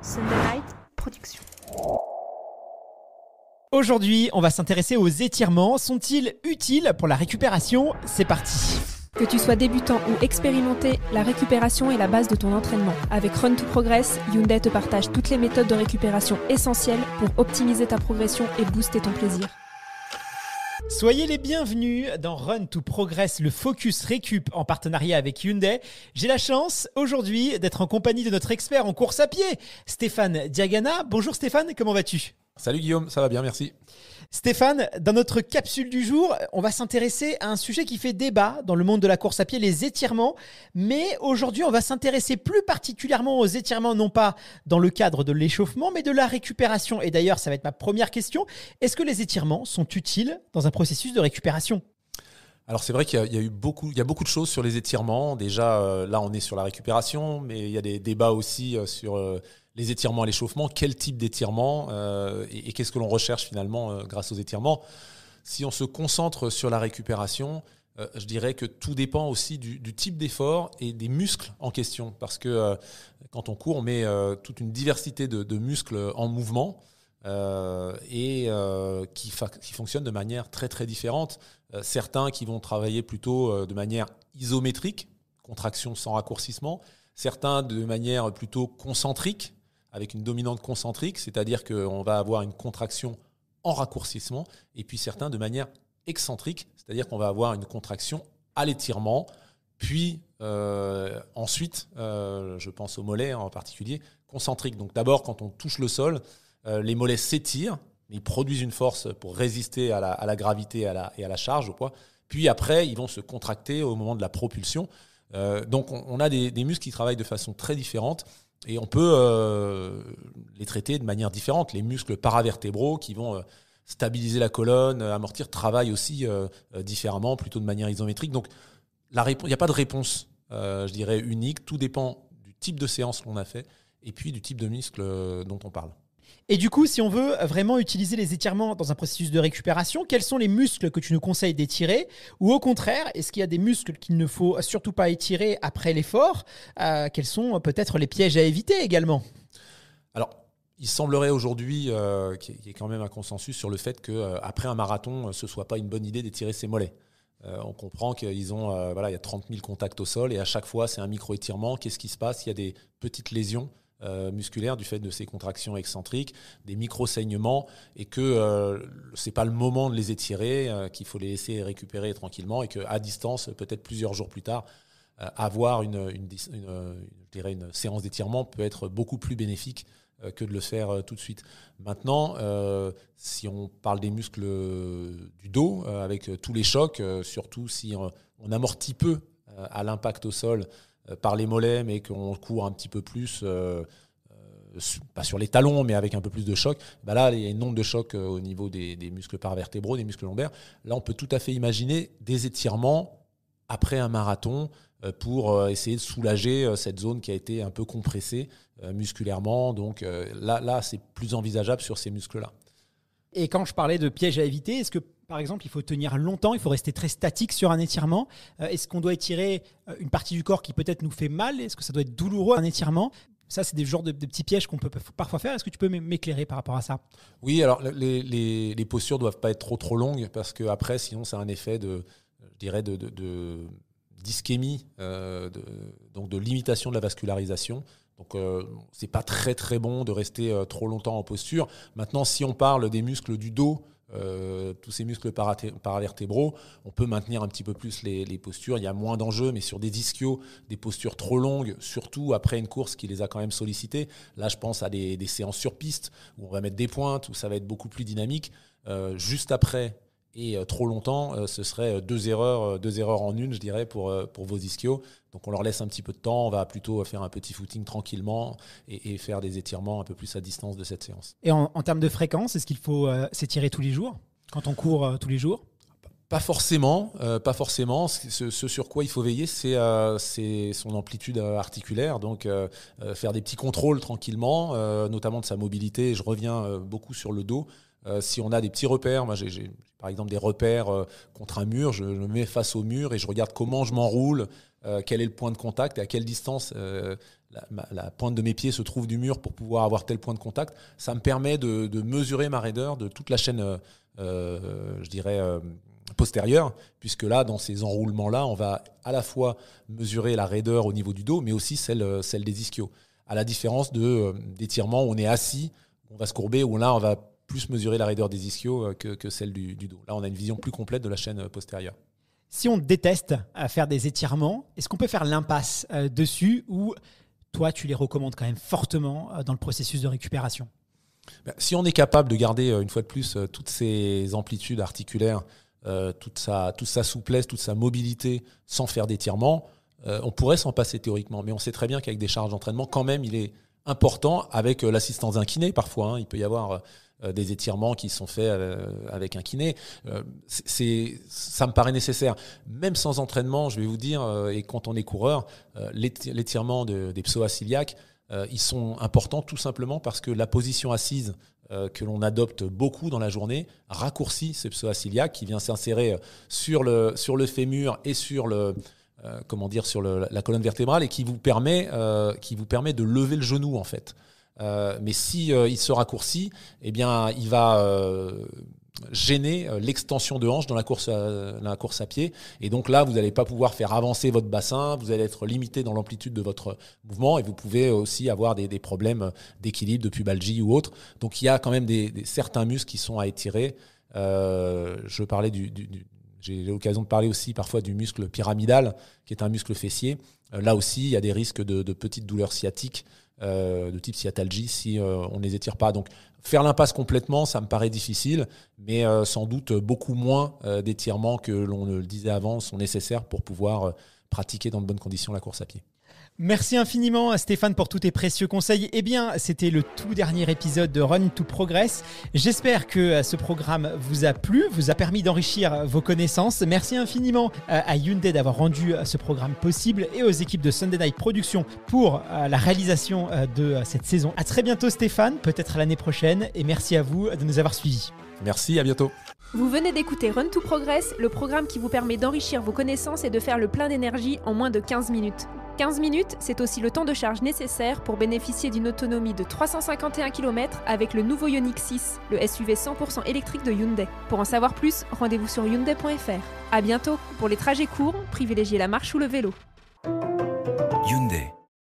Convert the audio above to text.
Sunday Night Production. Aujourd'hui, on va s'intéresser aux étirements. Sont-ils utiles pour la récupération ? C'est parti. Que tu sois débutant ou expérimenté, la récupération est la base de ton entraînement. Avec Run to Progress, Hyundai te partage toutes les méthodes de récupération essentielles pour optimiser ta progression et booster ton plaisir. Soyez les bienvenus dans Run to Progress, le Focus Récup en partenariat avec Hyundai. J'ai la chance aujourd'hui d'être en compagnie de notre expert en course à pied, Stéphane Diagana. Bonjour Stéphane, comment vas-tu ? Salut Guillaume, ça va bien, merci. Stéphane, dans notre capsule du jour, on va s'intéresser à un sujet qui fait débat dans le monde de la course à pied, les étirements. Mais aujourd'hui, on va s'intéresser plus particulièrement aux étirements, non pas dans le cadre de l'échauffement, mais de la récupération. Et d'ailleurs, ça va être ma première question. Est-ce que les étirements sont utiles dans un processus de récupération ? Alors c'est vrai qu'il y a beaucoup de choses sur les étirements. Déjà, là, on est sur la récupération, mais il y a des débats aussi sur les étirements à l'échauffement. Quel type d'étirement et qu'est-ce que l'on recherche finalement grâce aux étirements ? Si on se concentre sur la récupération, je dirais que tout dépend aussi du type d'effort et des muscles en question. Parce que quand on court, on met toute une diversité de muscles en mouvement qui fonctionnent de manière très très différente. Certains qui vont travailler plutôt de manière isométrique, contraction sans raccourcissement. Certains de manière plutôt concentrique, avec une dominante concentrique, c'est-à-dire qu'on va avoir une contraction en raccourcissement. Et puis certains de manière excentrique, c'est-à-dire qu'on va avoir une contraction à l'étirement. Puis ensuite, je pense aux mollets en particulier, concentrique. Donc d'abord, quand on touche le sol, les mollets s'étirent, ils produisent une force pour résister à la gravité et à la charge, au poids. Puis après, ils vont se contracter au moment de la propulsion. Donc on a des muscles qui travaillent de façon très différente et on peut les traiter de manière différente. Les muscles paravertébraux qui vont stabiliser la colonne, amortir, travaillent aussi différemment, plutôt de manière isométrique. Donc il n'y a pas de réponse, je dirais, unique. Tout dépend du type de séance qu'on a fait et puis du type de muscle dont on parle. Et du coup, si on veut vraiment utiliser les étirements dans un processus de récupération, quels sont les muscles que tu nous conseilles d'étirer ? Ou au contraire, est-ce qu'il y a des muscles qu'il ne faut surtout pas étirer après l'effort ? Quels sont peut-être les pièges à éviter également ? Alors, il semblerait aujourd'hui qu'il y ait quand même un consensus sur le fait qu'après un marathon, ce ne soit pas une bonne idée d'étirer ses mollets. On comprend qu'ils ont, il y a 30 000 contacts au sol et à chaque fois, c'est un micro-étirement. Qu'est-ce qui se passe ? Il y a des petites lésions musculaires du fait de ces contractions excentriques, des micro-saignements, et que ce n'est pas le moment de les étirer, qu'il faut les laisser récupérer tranquillement et qu'à distance, peut-être plusieurs jours plus tard, avoir une séance d'étirement peut être beaucoup plus bénéfique que de le faire tout de suite. Maintenant, si on parle des muscles du dos, avec tous les chocs, surtout si on amortit peu à l'impact au sol par les mollets, mais qu'on court un petit peu plus, pas sur les talons, mais avec un peu plus de choc, là, il y a une onde de choc au niveau des muscles paravertébraux, des muscles lombaires. Là, on peut tout à fait imaginer des étirements après un marathon pour essayer de soulager cette zone qui a été un peu compressée musculairement. Donc là, c'est plus envisageable sur ces muscles-là. Et quand je parlais de pièges à éviter, est-ce que par exemple, il faut tenir longtemps, il faut rester très statique sur un étirement ? Est-ce qu'on doit étirer une partie du corps qui peut-être nous fait mal ? Est-ce que ça doit être douloureux un étirement ? Ça, c'est des genres de petits pièges qu'on peut parfois faire. Est-ce que tu peux m'éclairer par rapport à ça ? Oui, alors les postures ne doivent pas être trop longues parce qu'après, sinon, ça a un effet de d'ischémie, donc de limitation de la vascularisation. Donc, c'est pas très très bon de rester trop longtemps en posture. Maintenant, si on parle des muscles du dos, tous ces muscles paravertébraux, on peut maintenir un petit peu plus les postures. Il y a moins d'enjeux, mais sur des ischios, des postures trop longues, surtout après une course qui les a quand même sollicités. Là, je pense à des séances sur piste où on va mettre des pointes, où ça va être beaucoup plus dynamique. Juste après et trop longtemps, ce serait deux erreurs en une, je dirais, pour vos ischios. Donc on leur laisse un petit peu de temps, on va plutôt faire un petit footing tranquillement et faire des étirements un peu plus à distance de cette séance. Et en termes de fréquence, est-ce qu'il faut s'étirer tous les jours quand on court tous les jours ? Pas forcément. Ce sur quoi il faut veiller, c'est son amplitude articulaire. Donc, faire des petits contrôles tranquillement, notamment de sa mobilité. Je reviens beaucoup sur le dos. Si on a des petits repères, moi j'ai par exemple des repères contre un mur, je me mets face au mur et je regarde comment je m'enroule, quel est le point de contact et à quelle distance la pointe de mes pieds se trouve du mur pour pouvoir avoir tel point de contact. Ça me permet de mesurer ma raideur de toute la chaîne, je dirais, postérieure, puisque là, dans ces enroulements-là, on va à la fois mesurer la raideur au niveau du dos, mais aussi celle des ischios. À la différence d'étirements où on est assis, on va se courber, où là, on va plus mesurer la raideur des ischios que celle du dos. Là, on a une vision plus complète de la chaîne postérieure. Si on déteste faire des étirements, est-ce qu'on peut faire l'impasse dessus ou toi, tu les recommandes quand même fortement dans le processus de récupération? Si on est capable de garder, une fois de plus, toutes ces amplitudes articulaires, toute sa souplesse, toute sa mobilité sans faire d'étirement, on pourrait s'en passer théoriquement. Mais on sait très bien qu'avec des charges d'entraînement, quand même, il est important, avec l'assistance d'un kiné parfois. Il peut y avoir des étirements qui sont faits avec un kiné. Ça me paraît nécessaire. Même sans entraînement, je vais vous dire, et quand on est coureur, l'étirement des psoas iliaques, ils sont importants tout simplement parce que la position assise que l'on adopte beaucoup dans la journée raccourcit ce psoas iliaque qui vient s'insérer sur le fémur et sur sur la colonne vertébrale et qui vous permet de lever le genou en fait. Mais si il se raccourcit, eh bien, il va gêner l'extension de hanche dans la course à pied. Et donc là, vous n'allez pas pouvoir faire avancer votre bassin, vous allez être limité dans l'amplitude de votre mouvement et vous pouvez aussi avoir des problèmes d'équilibre, de pubalgie ou autre. Donc il y a quand même certains muscles qui sont à étirer. Je parlais j'ai l'occasion de parler aussi parfois du muscle pyramidal, qui est un muscle fessier. Là aussi, il y a des risques de petites douleurs sciatiques de type sciatalgie si on ne les étire pas. Donc faire l'impasse complètement, ça me paraît difficile, mais sans doute beaucoup moins d'étirements que l'on ne le disait avant sont nécessaires pour pouvoir pratiquer dans de bonnes conditions la course à pied. Merci infiniment Stéphane pour tous tes précieux conseils. Eh bien, c'était le tout dernier épisode de Run to Progress. J'espère que ce programme vous a plu, vous a permis d'enrichir vos connaissances. Merci infiniment à Hyundai d'avoir rendu ce programme possible et aux équipes de Sunday Night Production pour la réalisation de cette saison. À très bientôt Stéphane, peut-être à l'année prochaine et merci à vous de nous avoir suivis. Merci, à bientôt. Vous venez d'écouter Run to Progress, le programme qui vous permet d'enrichir vos connaissances et de faire le plein d'énergie en moins de 15 minutes. 15 minutes, c'est aussi le temps de charge nécessaire pour bénéficier d'une autonomie de 351 km avec le nouveau Ioniq 6, le SUV 100% électrique de Hyundai. Pour en savoir plus, rendez-vous sur hyundai.fr. À bientôt. Pour les trajets courts, privilégiez la marche ou le vélo.